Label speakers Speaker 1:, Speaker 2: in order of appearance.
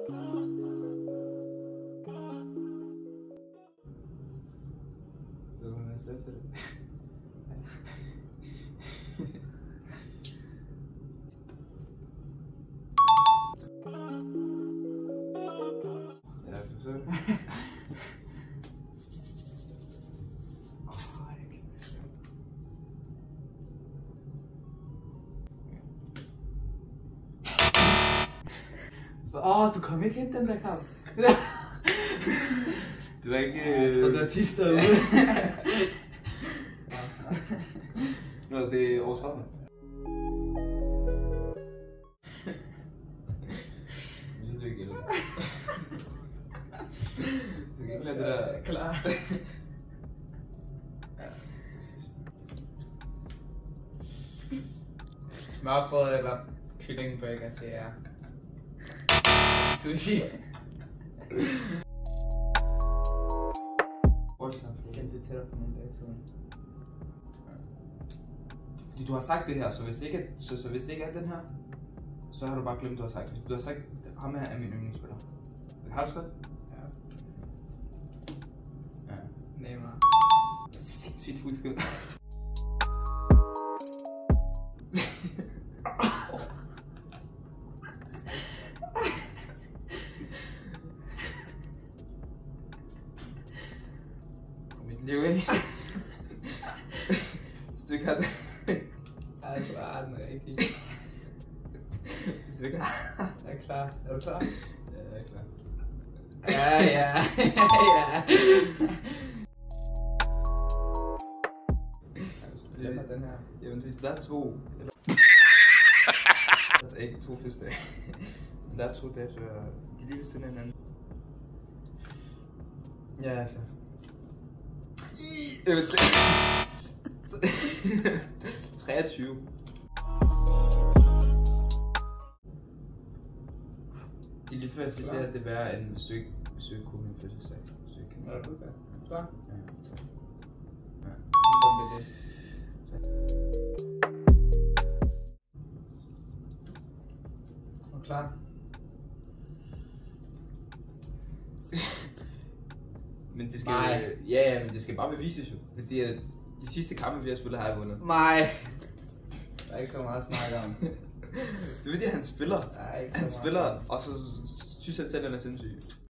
Speaker 1: Ved du, hvad jeg sagde til det? Jeg forsøger. Du kom ikke ind den der kamp. Det var ikke...
Speaker 2: Jeg tror, det var Tister ude.
Speaker 1: Nå, det er Aarhus Hopman. Du kan ikke lade det der...
Speaker 2: Klar.
Speaker 1: Ja, præcis.
Speaker 2: Smørbrød eller kyllingburger, siger jeg. Sushi. Kendte det til dig for nogle dage siden.
Speaker 1: Fordi du har sagt det her, så hvis det ikke er, så hvis det ikke er den her, så har du bare glemt, du har sagt det. Du har sagt, ham her er min yndlingsspiller. Har du skrevet?
Speaker 2: Ja. Neymar.
Speaker 1: Sindssygt husket. Mit liv, ikke? Hvis du ikke har det.
Speaker 2: Jeg tror, jeg har den rigtig.
Speaker 1: Hvis du ikke har.
Speaker 2: Jeg er klar. Er du klar?
Speaker 1: Ja, jeg er klar.
Speaker 2: Ja. Jeg tager den her.
Speaker 1: Jamen, hvis der er to... Der er ikke to fødselsdage. Men der er to datoer. De er lige ved siden af hinanden.
Speaker 2: Ja, jeg er klar.
Speaker 1: Jeg ved 23. Det er lige før jeg siger, det er det værre, end hvis du ikke kunne min fødselsdag.
Speaker 2: Er du klar?
Speaker 1: Ja. Ja.
Speaker 2: Er du klar?
Speaker 1: Men det skal
Speaker 2: Nej.
Speaker 1: Ja, men det skal bare bevises jo. Fordi de sidste kampe, vi har spillet, har jeg vundet.
Speaker 2: Nej. Der er ikke så meget at snakke om.
Speaker 1: Det er fordi, han spiller.
Speaker 2: Der er ikke så
Speaker 1: Han
Speaker 2: meget.
Speaker 1: spiller, og så synes jeg, at tallene er sindssyge.